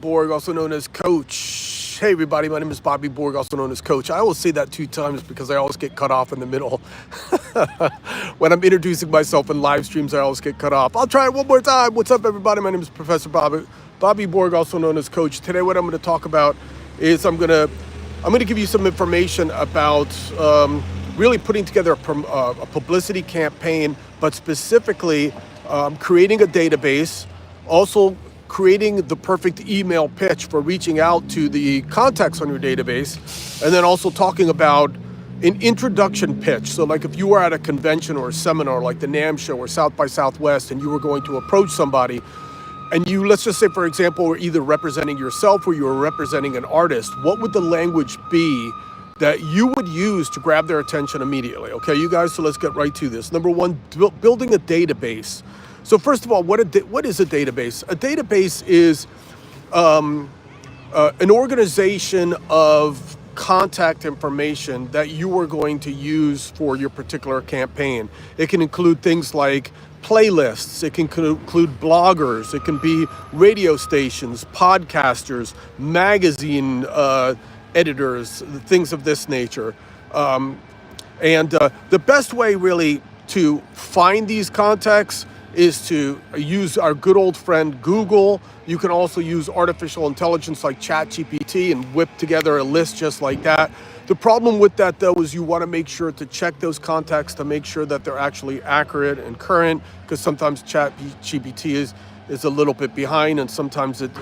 Borg, also known as Coach. Hey everybody, my name is Bobby Borg, also known as Coach. I always say that 2 times because I always get cut off in the middle. When I'm introducing myself in live streams, I always get cut off. I'll try it one more time. What's up everybody? My name is Professor Bobby Borg, also known as Coach. Today what I'm going to talk about is I'm going to give you some information about really putting together a publicity campaign, but specifically creating a database, also creating the perfect email pitch for reaching out to the contacts on your database, and then also talking about an introduction pitch. So like if you were at a convention or a seminar like the NAMM show or South by Southwest and you were going to approach somebody and you, let's just say for example, were either representing yourself or you were representing an artist, what would the language be that you would use to grab their attention immediately? Okay, you guys, so let's get right to this. Number one, building a database. So first of all, what is a database? A database is an organization of contact information that you are going to use for your particular campaign. It can include things like playlists, it can include bloggers, it can be radio stations, podcasters, magazine editors, things of this nature. And the best way really to find these contacts is to use our good old friend Google. You can also use artificial intelligence like ChatGPT and whip together a list just like that. The problem with that though is you want to make sure to check those contacts to make sure that they're actually accurate and current, because sometimes ChatGPT is a little bit behind and sometimes it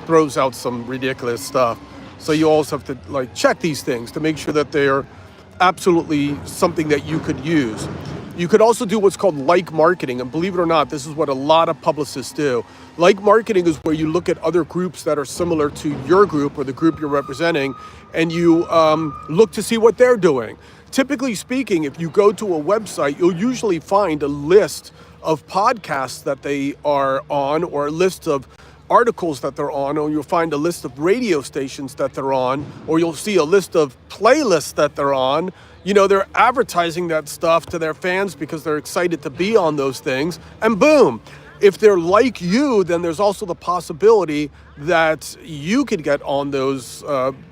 throws out some ridiculous stuff. So you also have to like check these things to make sure that they're absolutely something that you could use. You could also do what's called like marketing, and believe it or not, this is what a lot of publicists do. Like marketing is where you look at other groups that are similar to your group or the group you're representing, and you look to see what they're doing. Typically speaking, if you go to a website, you'll usually find a list of podcasts that they are on, or a list of articles that they're on, or you'll find a list of radio stations that they're on, or you'll see a list of playlists that they're on. You know, they're advertising that stuff to their fans because they're excited to be on those things, and boom. If they're like you, then there's also the possibility that you could get on those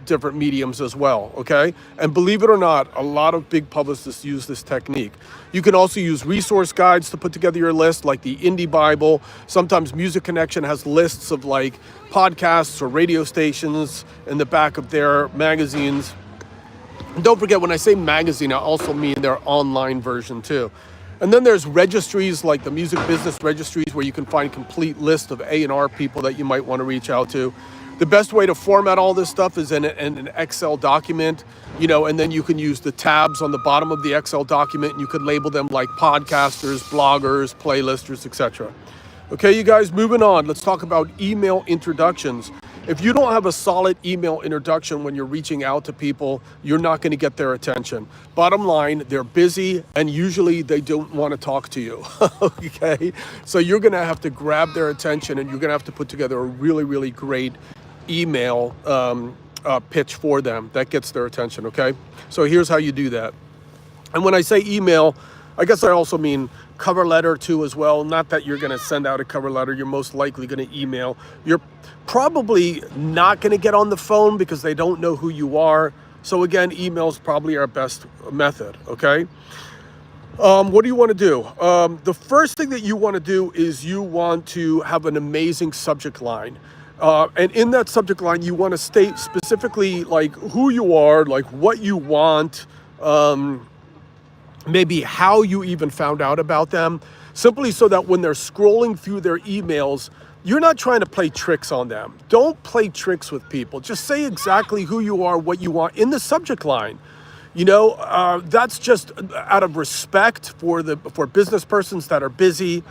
different mediums as well, okay? And believe it or not, a lot of big publicists use this technique. You can also use resource guides to put together your list, like the Indie Bible. Sometimes Music Connection has lists of like podcasts or radio stations in the back of their magazines. And don't forget, when I say magazine, I also mean their online version too. And then there's registries like the Music Business Registries where you can find complete list of A&R people that you might want to reach out to. The best way to format all this stuff is in an Excel document, you know, and then you can use the tabs on the bottom of the Excel document and you could label them like podcasters, bloggers, playlisters, etc. Okay, you guys, moving on. Let's talk about email introductions. If you don't have a solid email introduction when you're reaching out to people, you're not going to get their attention. Bottom line, they're busy and usually they don't want to talk to you. Okay, so you're going to have to grab their attention and you're going to have to put together a really, really great email pitch for them that gets their attention. Okay, so here's how you do that. And when I say email, I guess I also mean cover letter too as well. Not that you're going to send out a cover letter, you're most likely going to email. You're probably not going to get on the phone because they don't know who you are. So again, email's probably our best method, okay? What do you want to do? The first thing that you want to do is you want to have an amazing subject line. And in that subject line, you want to state specifically like who you are, like what you want, maybe how you even found out about them, simply so that when they're scrolling through their emails, you're not trying to play tricks on them. Don't play tricks with people. Just say exactly who you are, what you want in the subject line. You know, that's just out of respect for business persons that are busy,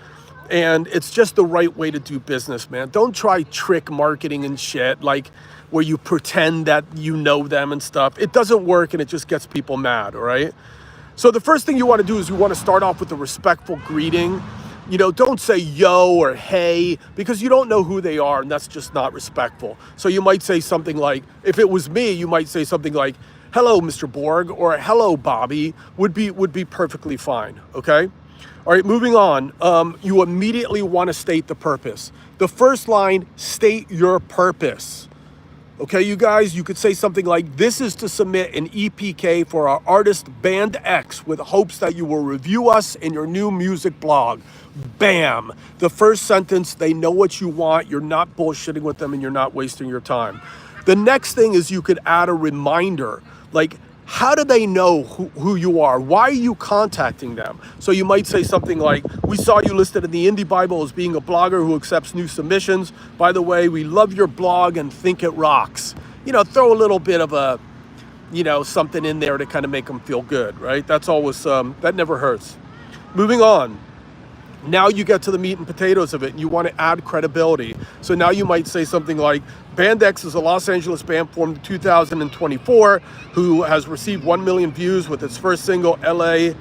and it's just the right way to do business, man. Don't try trick marketing and shit, like where you pretend that you know them and stuff. It doesn't work and it just gets people mad, all right? So the first thing you want to do is you want to start off with a respectful greeting. You know, don't say yo or hey, because you don't know who they are and that's just not respectful. So you might say something like, if it was me, you might say something like, hello, Mr. Borg, or hello, Bobby, would be perfectly fine, okay? All right, moving on. You immediately want to state the purpose. The first line, state your purpose. Okay, you guys, you could say something like, this is to submit an EPK for our artist Band X with hopes that you will review us in your new music blog. Bam. The first sentence, they know what you want. You're not bullshitting with them and you're not wasting your time. The next thing is you could add a reminder. Like, how do they know who you are? Why are you contacting them? So you might say something like, we saw you listed in the Indie Bible as being a blogger who accepts new submissions. By the way, we love your blog and think it rocks. You know, throw a little bit of a, you know, something in there to kind of make them feel good, right? That's always, that never hurts. Moving on. Now you get to the meat and potatoes of it and you want to add credibility. So now you might say something like, Band X is a Los Angeles band formed in 2024 who has received 1 million views with its first single, LA,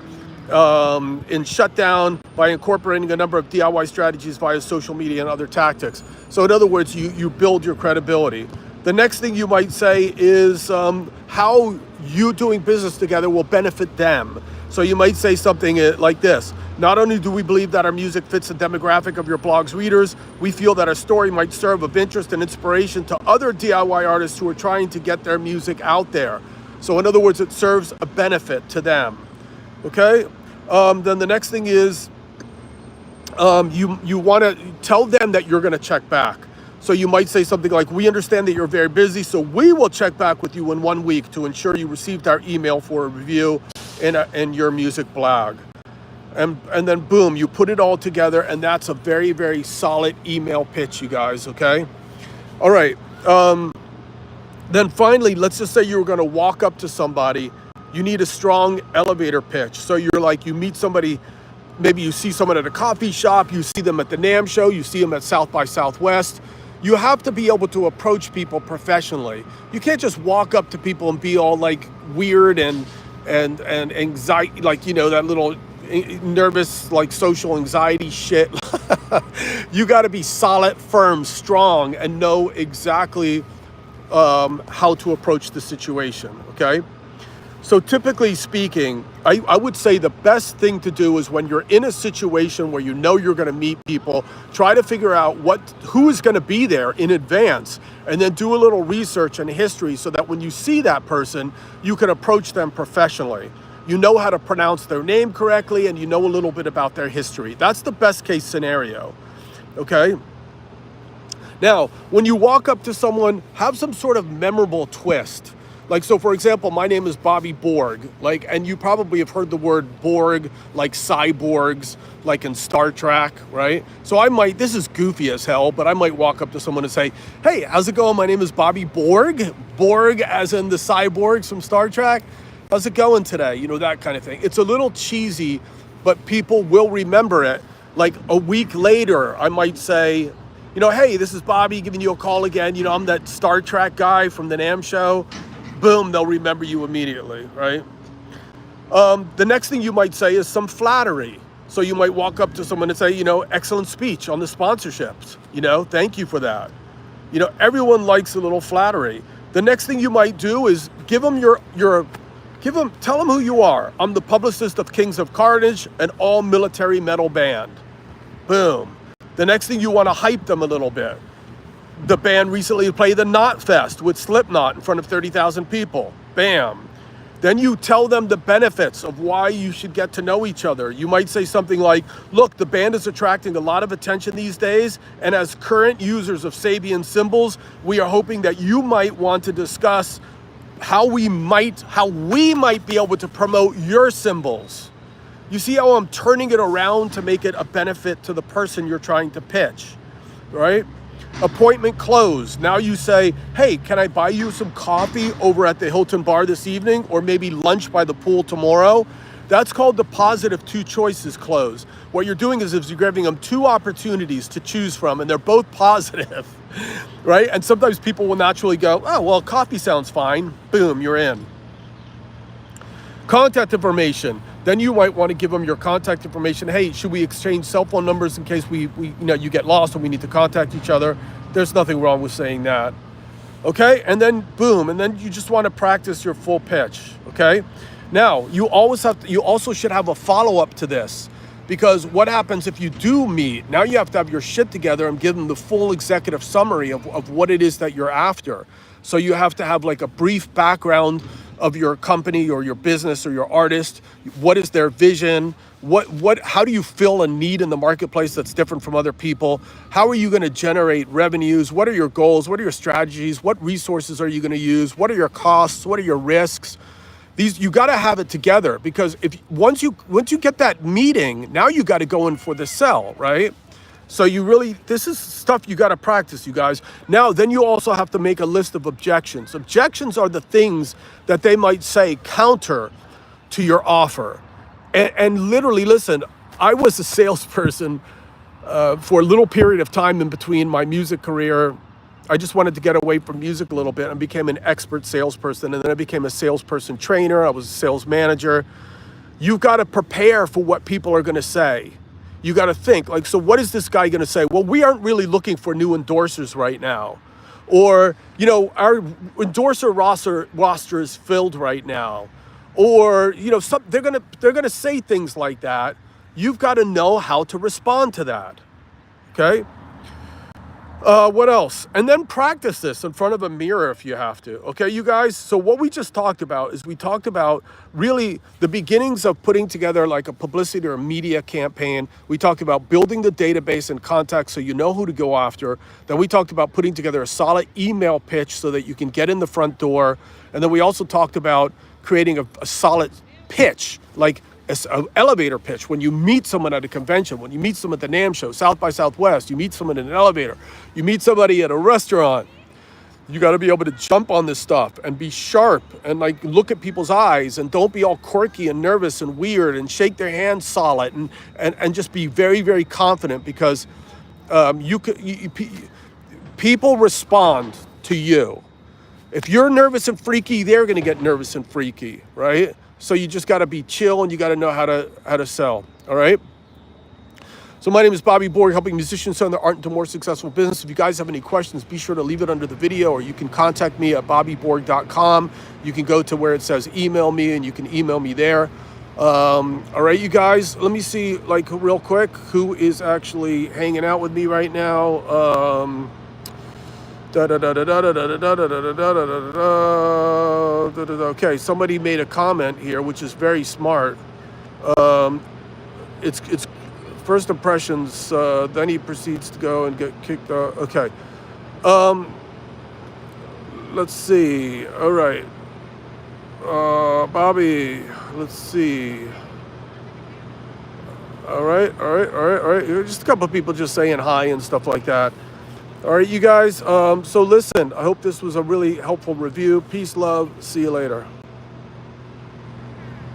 in shutdown by incorporating a number of DIY strategies via social media and other tactics. So in other words, you build your credibility. The next thing you might say is how you doing business together will benefit them. So you might say something like this. Not only do we believe that our music fits the demographic of your blog's readers, we feel that our story might serve of interest and inspiration to other DIY artists who are trying to get their music out there. So in other words, it serves a benefit to them. Okay? Then the next thing is you want to tell them that you're going to check back. So you might say something like, we understand that you're very busy, so we will check back with you in 1 week to ensure you received our email for a review in your music blog. And then boom, you put it all together, and that's a very, very solid email pitch, you guys, okay? All right. Then finally, let's just say you were going to walk up to somebody. You need a strong elevator pitch. So you're like, you meet somebody, maybe you see someone at a coffee shop, you see them at the NAMM show, you see them at South by Southwest. You have to be able to approach people professionally. You can't just walk up to people and be all like weird and anxiety, like, you know, that little nervous, like social anxiety shit. You got to be solid, firm, strong, and know exactly how to approach the situation, okay? So typically speaking, I would say the best thing to do is when you're in a situation where you know you're going to meet people, try to figure out who is going to be there in advance, and then do a little research and history so that when you see that person, you can approach them professionally. You know how to pronounce their name correctly, and you know a little bit about their history. That's the best case scenario, okay? Now, when you walk up to someone, have some sort of memorable twist. Like, so for example, my name is Bobby Borg, like, and you probably have heard the word Borg, like cyborgs, like in Star Trek, right? So I might, this is goofy as hell, but I might walk up to someone and say, hey, how's it going? My name is Bobby Borg. Borg as in the cyborgs from Star Trek. How's it going today? You know, that kind of thing. It's a little cheesy, but people will remember it. Like a week later, I might say, you know, hey, this is Bobby giving you a call again. You know, I'm that Star Trek guy from the NAMM show. Boom, they'll remember you immediately, right? The next thing you might say is some flattery. So you might walk up to someone and say, you know, excellent speech on the sponsorships. You know, thank you for that. You know, everyone likes a little flattery. The next thing you might do is tell them who you are. I'm the publicist of Kings of Carnage, an all-military metal band. Boom. The next thing you want to hype them a little bit. The band recently played the Knot Fest with Slipknot in front of 30,000 people. Bam. Then you tell them the benefits of why you should get to know each other. You might say something like, look, the band is attracting a lot of attention these days, and as current users of Sabian cymbals, we are hoping that you might want to discuss how we might be able to promote your cymbals. You see how I'm turning it around to make it a benefit to the person you're trying to pitch, right? Appointment closed. Now you say, hey, can I buy you some coffee over at the Hilton Bar this evening, or maybe lunch by the pool tomorrow? That's called the positive two choices close. What you're doing is you're giving them two opportunities to choose from, and they're both positive, right? And sometimes people will naturally go, oh, well, coffee sounds fine. Boom, you're in. Contact information. Then you might want to give them your contact information. Hey, should we exchange cell phone numbers in case you get lost and we need to contact each other? There's nothing wrong with saying that. Okay, and then boom, and then you just want to practice your full pitch. Okay, now you also should have a follow-up to this. Because what happens if you do meet? Now you have to have your shit together and give them the full executive summary of what it is that you're after. So you have to have like a brief background of your company or your business or your artist. What is their vision? How do you fill a need in the marketplace that's different from other people? How are you going to generate revenues? What are your goals? What are your strategies? What resources are you going to use? What are your costs? What are your risks? These, you got to have it together, because if once you get that meeting, now you got to go in for the sell, right? So you really, this is stuff you got to practice, you guys. Now, then you also have to make a list of objections. Objections are the things that they might say counter to your offer. And literally, listen, I was a salesperson for a little period of time in between my music career. I just wanted to get away from music a little bit and became an expert salesperson. And then I became a salesperson trainer. I was a sales manager. You've got to prepare for what people are going to say. You got to think like, so what is this guy going to say? Well, we aren't really looking for new endorsers right now. Or, you know, our endorser roster is filled right now. Or, you know, they're going to say things like that. You've got to know how to respond to that. Okay? What else? And then practice this in front of a mirror if you have to. Okay, you guys? So what we just talked about is we talked about really the beginnings of putting together like a publicity or a media campaign. We talked about building the database and contacts so you know who to go after. Then we talked about putting together a solid email pitch so that you can get in the front door. And then we also talked about creating a solid pitch, like an elevator pitch. When you meet someone at a convention, when you meet someone at the NAMM show, South by Southwest, you meet someone in an elevator, you meet somebody at a restaurant, you got to be able to jump on this stuff and be sharp and like look at people's eyes and don't be all quirky and nervous and weird and shake their hands solid and just be very, very confident, because people respond to you. If you're nervous and freaky, they're going to get nervous and freaky, right? So you just got to be chill and you got to know how to sell. All right. So my name is Bobby Borg, helping musicians turn their art into more successful business. If you guys have any questions, be sure to leave it under the video, or you can contact me at bobbyborg.com. You can go to where it says email me and you can email me there. All right, you guys, let me see like real quick who is actually hanging out with me right now. Okay, somebody made a comment here, which is very smart. It's first impressions. Then he proceeds to go and get kicked out. Okay. Let's see. All right. Bobby. Let's see. All right. Just a couple of people just saying hi and stuff like that. All right, you guys. So listen, I hope this was a really helpful review. Peace, love. See you later.